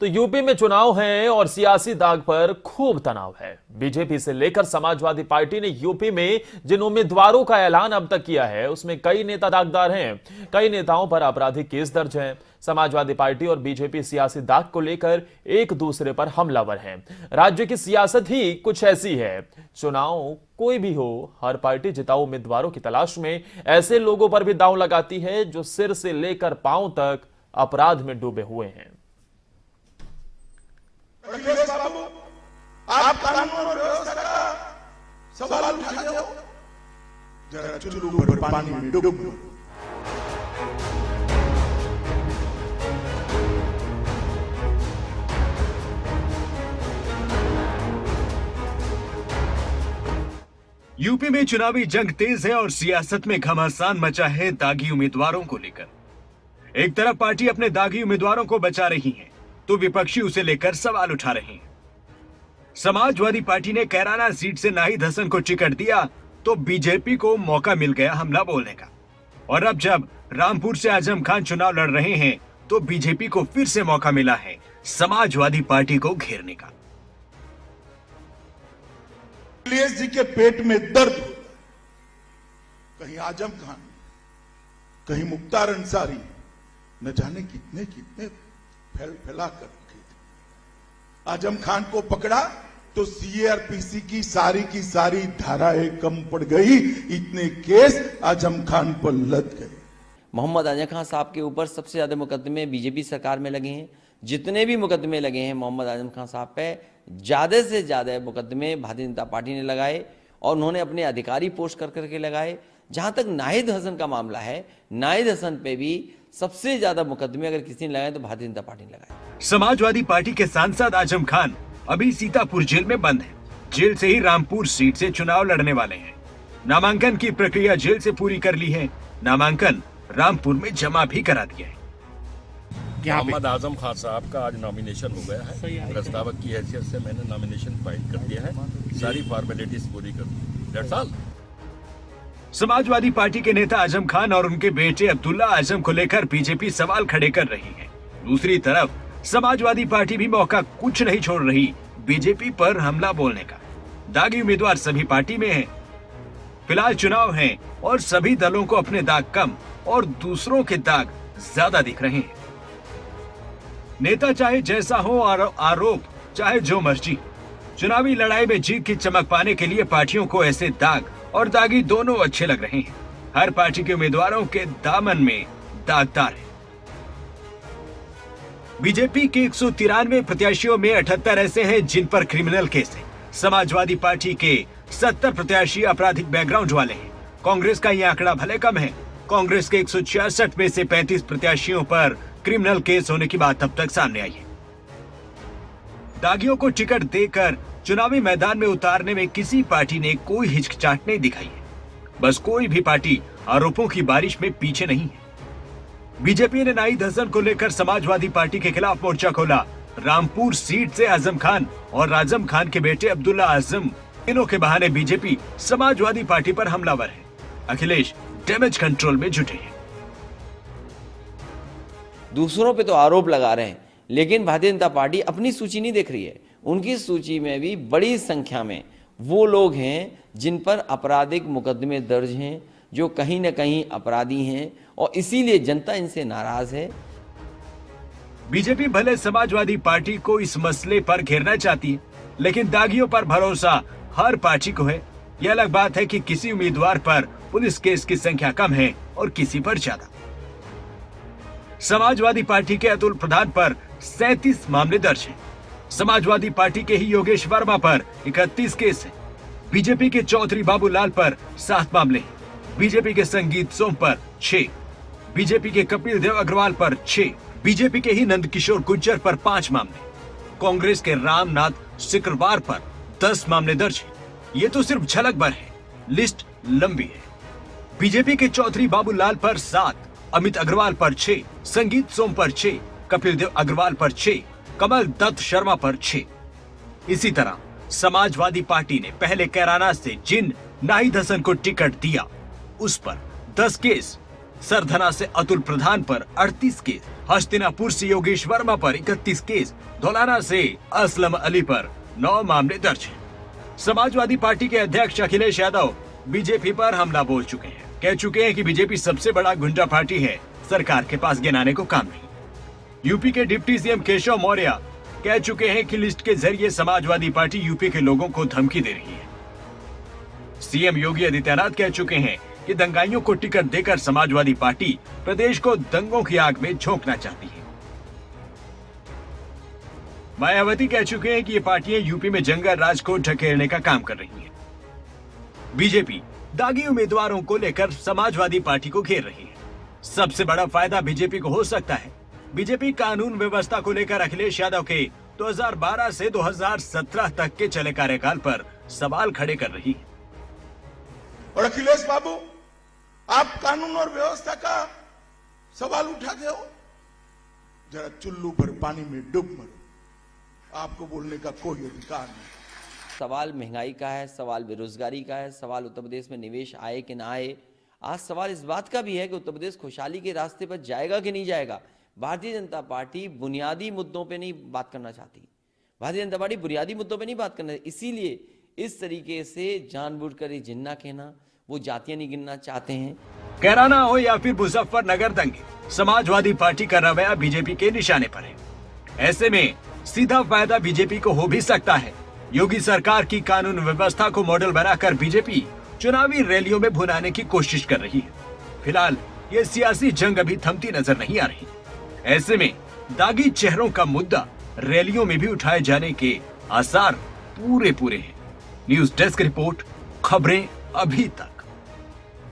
तो यूपी में चुनाव है और सियासी दाग पर खूब तनाव है। बीजेपी से लेकर समाजवादी पार्टी ने यूपी में जिन उम्मीदवारों का ऐलान अब तक किया है उसमें कई नेता दागदार हैं। कई नेताओं पर आपराधिक केस दर्ज हैं। समाजवादी पार्टी और बीजेपी सियासी दाग को लेकर एक दूसरे पर हमलावर हैं। राज्य की सियासत ही कुछ ऐसी है। चुनाव कोई भी हो, हर पार्टी जिताऊ उम्मीदवारों की तलाश में ऐसे लोगों पर भी दांव लगाती है जो सिर से लेकर पांव तक अपराध में डूबे हुए हैं। अखिलेश बाबू, आप कानून और व्यवस्था का सवाल उठाते हो, जरा चुल्लू भर पानी में डूब लो। यूपी में चुनावी जंग तेज है और सियासत में घमासान मचा है दागी उम्मीदवारों को लेकर। एक तरफ पार्टी अपने दागी उम्मीदवारों को बचा रही है तो विपक्षी उसे लेकर सवाल उठा रहे हैं। समाजवादी पार्टी ने कैराना सीट से नाहिद हसन को टिकट दिया तो बीजेपी को मौका मिल गया हमला बोलने का, और अब जब रामपुर से आजम खान चुनाव लड़ रहे हैं तो बीजेपी को फिर से मौका मिला है समाजवादी पार्टी को घेरने का। अखिलेश जी के पेट में दर्द, कहीं आजम खान, कहीं मुख्तार अंसारी, न जाने कितने कितने फैला कर रखे थे। आजम खान को पकड़ा तो सीआरपीसी की सारी धाराएं कम पड़ गई, इतने केस आजम खान पर लद गए। मोहम्मद आजम खान साहब के ऊपर सबसे ज्यादा मुकदमे बीजेपी सरकार में लगे हैं। जितने भी मुकदमे लगे हैं मोहम्मद आजम खान साहब पे, ज्यादा से ज्यादा मुकदमे भारतीय जनता पार्टी ने लगाए और उन्होंने अपने अधिकारी पोस्ट कर करके लगाए। जहां तक नाहिद हसन का मामला है, नाहिद हसन पे भी सबसे ज्यादा मुकदमे अगर किसी ने लगाए तो भारतीय जनता पार्टी ने लगाए। समाजवादी पार्टी के सांसद आजम खान अभी सीतापुर जेल में बंद है। जेल से ही रामपुर सीट से चुनाव लड़ने वाले हैं। नामांकन की प्रक्रिया जेल से पूरी कर ली है। नामांकन रामपुर में जमा भी करा दिया है। मोहम्मद आजम खान साहब का आज नॉमिनेशन हो गया है। प्रस्तावक की हैसियत से मैंने नॉमिनेशन फाइल कर दिया है। सारी फॉर्मेलिटीज पूरी कर दी। That's all. समाजवादी पार्टी के नेता आजम खान और उनके बेटे अब्दुल्ला आजम को लेकर बीजेपी सवाल खड़े कर रही है। दूसरी तरफ समाजवादी पार्टी भी मौका कुछ नहीं छोड़ रही बीजेपी पर हमला बोलने का। दागी उम्मीदवार सभी पार्टी में हैं। फिलहाल चुनाव है और सभी दलों को अपने दाग कम और दूसरों के दाग ज्यादा दिख रहे हैं। नेता चाहे जैसा हो और आरोप चाहे जो मर्जी, चुनावी लड़ाई में जीत की चमक पाने के लिए पार्टियों को ऐसे दाग और दागी दोनों अच्छे लग रहे हैं। हर पार्टी के उम्मीदवारों के दामन में दागदार है। बीजेपी के 193 प्रत्याशियों में 78 ऐसे हैं जिन पर क्रिमिनल केस है। समाजवादी पार्टी के 70 प्रत्याशी आपराधिक बैकग्राउंड वाले हैं। कांग्रेस का यह आंकड़ा भले कम है। कांग्रेस के 166 में से 35 प्रत्याशियों पर क्रिमिनल केस होने की बात अब तक सामने आई है। दागियों को टिकट देकर चुनावी मैदान में उतारने में किसी पार्टी ने कोई हिचकिचाहट नहीं दिखाई है। बस कोई भी पार्टी आरोपों की बारिश में पीछे नहीं है। बीजेपी ने नाहिद हसन को लेकर समाजवादी पार्टी के खिलाफ मोर्चा खोला। रामपुर सीट से आजम खान और आजम खान के बेटे अब्दुल्ला आजम, इनों के बहाने बीजेपी समाजवादी पार्टी पर हमलावर है। अखिलेश डैमेज कंट्रोल में जुटे हैं। दूसरों पे तो आरोप लगा रहे हैं, लेकिन भारतीय जनता पार्टी अपनी सूची नहीं देख रही है। उनकी सूची में भी बड़ी संख्या में वो लोग हैं जिन पर आपराधिक मुकदमे दर्ज हैं, जो कहीं न कहीं अपराधी हैं, और इसीलिए जनता इनसे नाराज है। बीजेपी भले समाजवादी पार्टी को इस मसले पर घेरना चाहती है, लेकिन दागियों पर भरोसा हर पार्टी को है। यह अलग बात है कि किसी उम्मीदवार पर पुलिस केस की संख्या कम है और किसी पर ज्यादा। समाजवादी पार्टी के अतुल प्रधान पर 37 मामले दर्ज हैं। समाजवादी पार्टी के ही योगेश वर्मा पर 31 केस हैं। बीजेपी के चौधरी बाबूलाल पर 7 मामले हैं। बीजेपी के संगीत सोम पर 6, बीजेपी के कपिल देव अग्रवाल पर 6, बीजेपी के ही नंदकिशोर गुज्जर पर 5 मामले, कांग्रेस के रामनाथ सिकरवार पर 10 मामले दर्ज हैं। ये तो सिर्फ झलक भर है, लिस्ट लंबी है। बीजेपी के चौधरी बाबूलाल पर 7, अमित अग्रवाल पर 6, संगीत सोम पर 6, कपिल देव अग्रवाल पर 6, कमल दत्त शर्मा पर 6। इसी तरह समाजवादी पार्टी ने पहले कैराना से जिन नाहिद हसन को टिकट दिया उस पर 10 केस, सरधना से अतुल प्रधान पर 38 केस, हस्तिनापुर से योगेश वर्मा पर 31 केस, धौलाना से असलम अली पर 9 मामले दर्ज हैं। समाजवादी पार्टी के अध्यक्ष अखिलेश यादव बीजेपी पर हमला बोल चुके हैं। कह चुके हैं कि बीजेपी सबसे बड़ा गुंडा पार्टी है, सरकार के पास गिनाने को काम नहीं। यूपी के डिप्टी सीएम केशव मौर्य कह चुके हैं कि लिस्ट के जरिए समाजवादी पार्टी यूपी के लोगों को धमकी दे रही है। सीएम योगी आदित्यनाथ कह चुके हैं कि दंगाइयों को टिकट देकर समाजवादी पार्टी प्रदेश को दंगों की आग में झोंकना चाहती है। मायावती कह चुके हैं कि ये पार्टियां यूपी में जंगल राज को ढकेलने का काम कर रही हैं। बीजेपी दागी उम्मीदवारों को लेकर समाजवादी पार्टी को घेर रही है। सबसे बड़ा फायदा बीजेपी को हो सकता है। बीजेपी कानून व्यवस्था को लेकर अखिलेश यादव के 2012 से 2017 तक के चले कार्यकाल पर सवाल खड़े कर रही है। और अखिलेश बाबू, आप कानून और व्यवस्था का सवाल उठाते हो, जरा चुल्लू भर पानी में डूब मरो, आपको बोलने का कोई अधिकार नहीं। सवाल महंगाई का है, सवाल बेरोजगारी का है, सवाल उत्तर प्रदेश में निवेश आए कि ना आए। आज सवाल इस बात का भी है कि उत्तर प्रदेश खुशहाली के रास्ते पर जाएगा कि नहीं जाएगा। भारतीय जनता पार्टी बुनियादी मुद्दों पे नहीं बात करना चाहती। भारतीय जनता पार्टी बुनियादी मुद्दों पे नहीं बात करना, इसीलिए इस तरीके से जानबूझकर ये जिन्ना कहना, वो जातियां नहीं गिनना चाहते हैं। कैराना हो या फिर मुजफ्फरनगर दंगे, समाजवादी पार्टी का रवैया बीजेपी के निशाने पर है। ऐसे में सीधा फायदा बीजेपी को हो भी सकता है। योगी सरकार की कानून व्यवस्था को मॉडल बनाकर बीजेपी चुनावी रैलियों में भुनाने की कोशिश कर रही है। फिलहाल ये सियासी जंग अभी थमती नजर नहीं आ रही। ऐसे में दागी चेहरों का मुद्दा रैलियों में भी उठाए जाने के आसार पूरे हैं। न्यूज डेस्क रिपोर्ट, खबरें अभी तक।